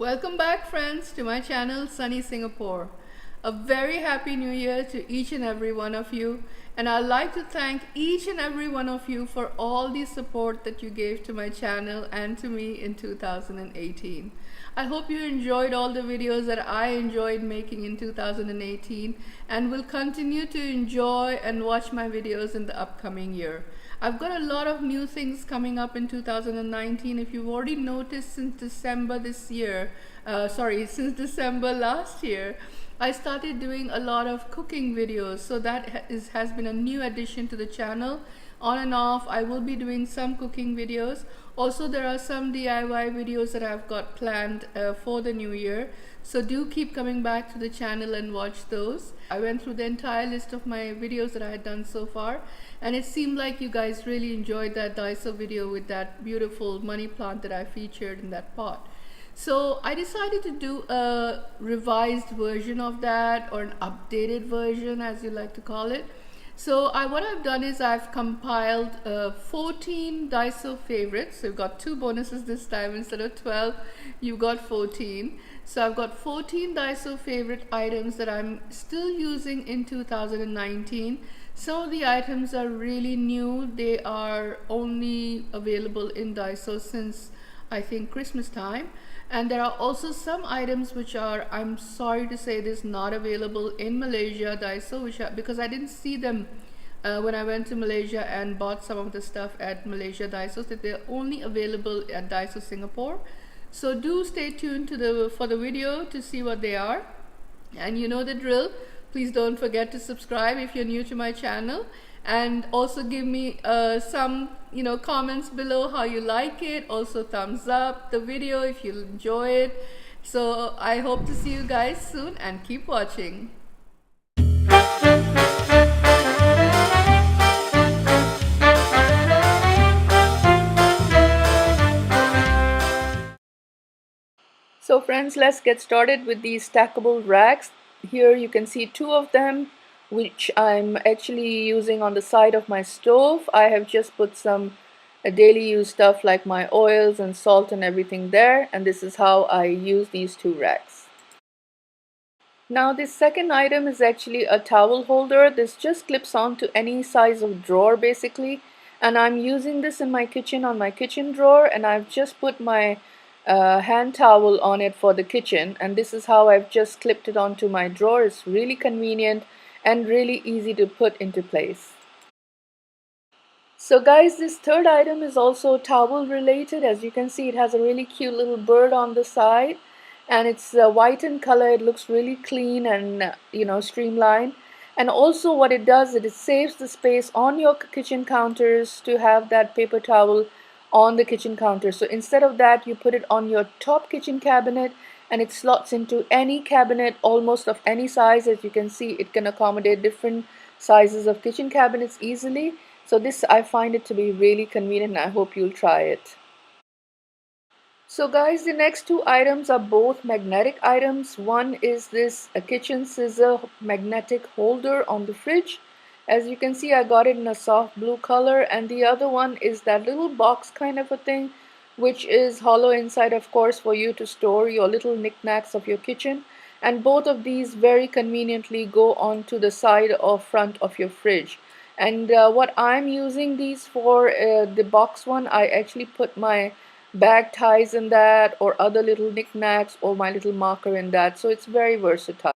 Welcome back, friends, to my channel Sunny Singapore. A very happy new year to each and every one of you, and I'd like to thank each and every one of you for all the support that you gave to my channel and to me in 2018. I hope you enjoyed all the videos that I enjoyed making in 2018 and will continue to enjoy and watch my videos in the upcoming year. I've got a lot of new things coming up in 2019. If you've already noticed, since December since December last year, I started doing a lot of cooking videos. So that has been a new addition to the channel. On and off, I will be doing some cooking videos. Also, there are some DIY videos that I've got planned for the new year. So do keep coming back to the channel and watch those. I went through the entire list of my videos that I had done so far, and it seemed like you guys really enjoyed that Daiso video with that beautiful money plant that I featured in that pot. So I decided to do a revised version of that, or an updated version as you like to call it. So what I've done is I've compiled 14 Daiso favorites. So you've got 2 bonuses this time. Instead of 12, you've got 14. So I've got 14 Daiso favorite items that I'm still using in 2019. Some of the items are really new. They are only available in Daiso since I think Christmas time. And there are also some items which are, I'm sorry to say this, not available in Malaysia Daiso, because I didn't see them when I went to Malaysia and bought some of the stuff at Malaysia Daiso. So they're only available at Daiso Singapore. So do stay tuned for the video to see what they are. And you know the drill. Please don't forget to subscribe if you're new to my channel, and also give me some comments below how you like it. Also thumbs up the video if you enjoy it. So I hope to see you guys soon, and keep watching. So friends, let's get started with these stackable racks. Here you can see 2 of them, which I'm actually using on the side of my stove. I have just put some daily use stuff like my oils and salt and everything there, and this is how I use these 2 racks. Now this second item is actually a towel holder. This just clips on to any size of drawer basically, and I'm using this in my kitchen, on my kitchen drawer, and I've just put my hand towel on it for the kitchen, and this is how I've just clipped it onto my drawer. It's really convenient and really easy to put into place. So guys, this third item is also towel related. As you can see, it has a really cute little bird on the side, and it's white in color. It looks really clean and streamlined. And also what it does is it saves the space on your kitchen counters to have that paper towel on the kitchen counter. So instead of that, you put it on your top kitchen cabinet, and it slots into any cabinet almost of any size. As you can see, it can accommodate different sizes of kitchen cabinets easily. So this, I find it to be really convenient, and I hope you'll try it. So guys, the next 2 items are both magnetic items. One is this kitchen scissor magnetic holder on the fridge. As you can see, I got it in a soft blue color, and the other one is that little box kind of a thing, which is hollow inside, of course, for you to store your little knickknacks of your kitchen. And both of these very conveniently go onto the side or front of your fridge. And what I'm using these for, the box one, I actually put my bag ties in that, or other little knickknacks, or my little marker in that. So it's very versatile.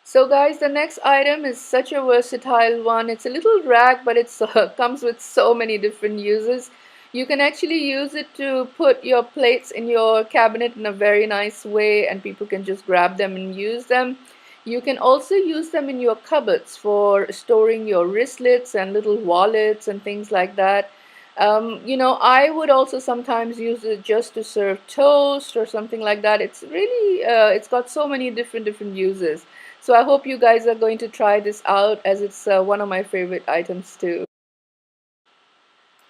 So guys, the next item is such a versatile one. It's a little rack, but it comes with so many different uses. You can actually use it to put your plates in your cabinet in a very nice way, and people can just grab them and use them. You can also use them in your cupboards for storing your wristlets and little wallets and things like that. I would also sometimes use it just to serve toast or something like that. It's really, it's got so many different uses. So I hope you guys are going to try this out, as it's one of my favorite items too.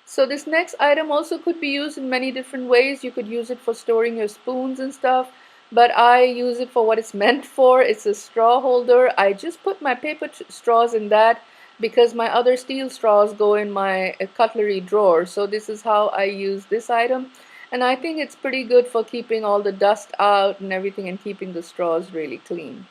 So this next item also could be used in many different ways. You could use it for storing your spoons and stuff, but I use it for what it's meant for. It's a straw holder. I just put my paper straws in that because my other steel straws go in my cutlery drawer. So this is how I use this item. And I think it's pretty good for keeping all the dust out and everything and keeping the straws really clean.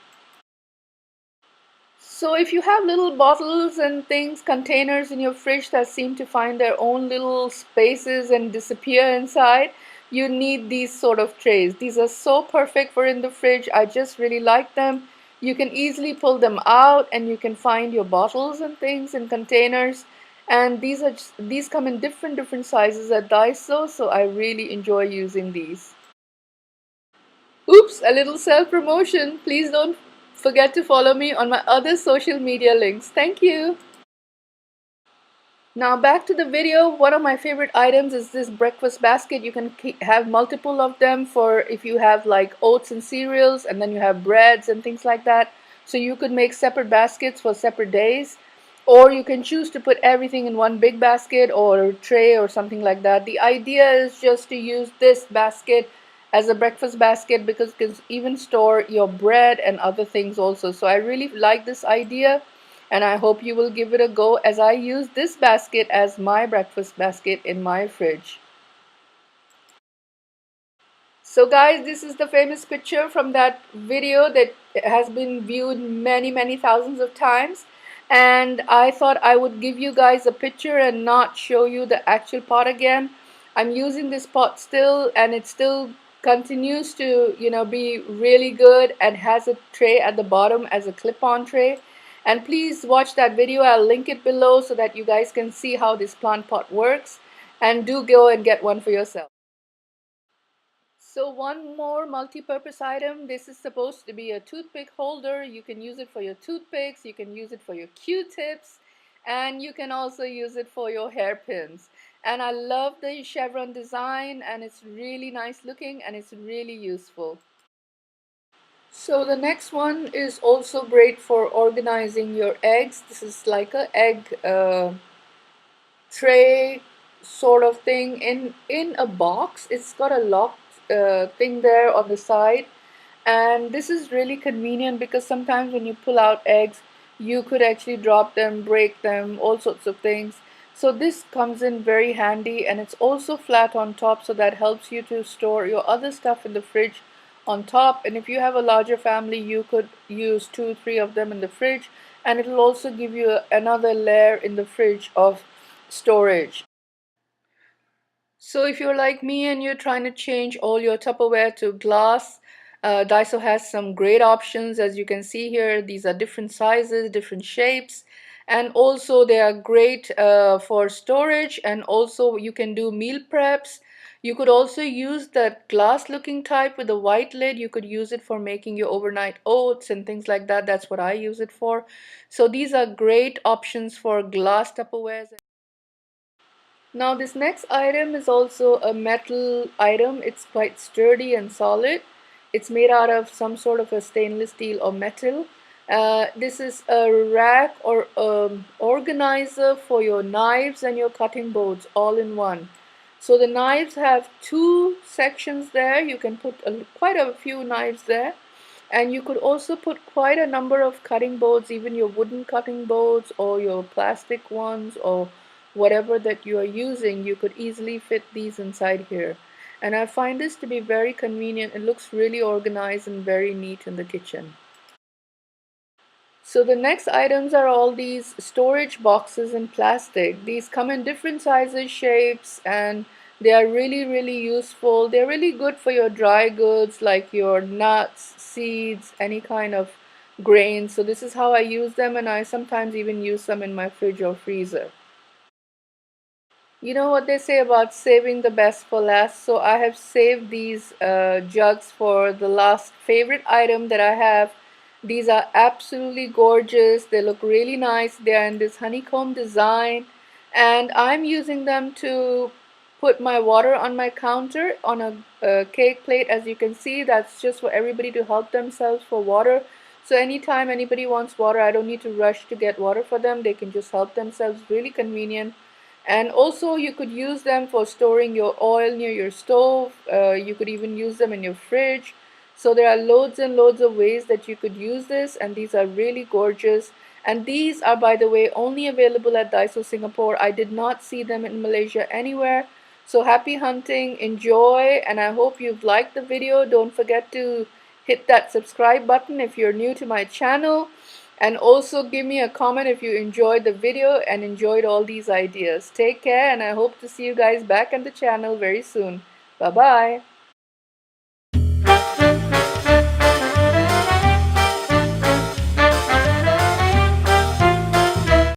So if you have little bottles and things, containers in your fridge that seem to find their own little spaces and disappear inside, you need these sort of trays. These are so perfect for in the fridge. I just really like them. You can easily pull them out and you can find your bottles and things in containers. And these come in different sizes at Daiso, so I really enjoy using these. Oops, a little self promotion. Please don't forget to follow me on my other social media links. Thank you. Now back to the video. One of my favorite items is this breakfast basket. You can have multiple of them for if you have like oats and cereals and then you have breads and things like that. So you could make separate baskets for separate days, or you can choose to put everything in one big basket or tray or something like that. The idea is just to use this basket as a breakfast basket because you can even store your bread and other things also. So I really like this idea and I hope you will give it a go as I use this basket as my breakfast basket in my fridge. So guys, this is the famous picture from that video that has been viewed many thousands of times, and I thought I would give you guys a picture and not show you the actual pot again. I'm using this pot still and it still continues to be really good and has a tray at the bottom as a clip-on tray. And please watch that video. I'll link it below so that you guys can see how this plant pot works, and do go and get one for yourself. So one more multi-purpose item. This is supposed to be a toothpick holder. You can use it for your toothpicks, you can use it for your Q-tips, and you can also use it for your hairpins. And I love the chevron design, and it's really nice looking and it's really useful. So the next one is also great for organizing your eggs. This is like a egg tray sort of thing in a box. It's got a lock thing there on the side, and this is really convenient because sometimes when you pull out eggs you could actually drop them, break them, all sorts of things. So this comes in very handy, and it's also flat on top, so that helps you to store your other stuff in the fridge on top. And if you have a larger family, you could use 2 3 of them in the fridge, and it'll also give you another layer in the fridge of storage. So if you're like me and you're trying to change all your Tupperware to glass, Daiso has some great options. As you can see here, these are different sizes, different shapes, and also they are great for storage, and also you can do meal preps. You could also use that glass looking type with a white lid. You could use it for making your overnight oats and things like that. That's what I use it for. So these are great options for glass Tupperwares. Now this next item is also a metal item. It's quite sturdy and solid. It's made out of some sort of a stainless steel or metal. This is a rack or organizer for your knives and your cutting boards all in one. So the knives have 2 sections there. You can put quite a few knives there. And you could also put quite a number of cutting boards, even your wooden cutting boards or your plastic ones or whatever that you are using. You could easily fit these inside here. And I find this to be very convenient. It looks really organized and very neat in the kitchen. So the next items are all these storage boxes in plastic. These come in different sizes, shapes, and they are really useful. They're really good for your dry goods like your nuts, seeds, any kind of grains. So this is how I use them, and I sometimes even use them in my fridge or freezer. You know what they say about saving the best for last, so I have saved these jugs for the last favorite item that I have. These are absolutely gorgeous. They look really nice. They are in this honeycomb design, and I'm using them to put my water on my counter on a cake plate. As you can see, that's just for everybody to help themselves for water. So anytime anybody wants water, I don't need to rush to get water for them. They can just help themselves. Really convenient. And also you could use them for storing your oil near your stove. You could even use them in your fridge. So there are loads and loads of ways that you could use this, and these are really gorgeous. And these are, by the way, only available at Daiso Singapore. I did not see them in Malaysia anywhere. So happy hunting, enjoy, and I hope you've liked the video. Don't forget to hit that subscribe button if you're new to my channel, and also give me a comment if you enjoyed the video and enjoyed all these ideas. Take care, and I hope to see you guys back on the channel very soon. Bye bye.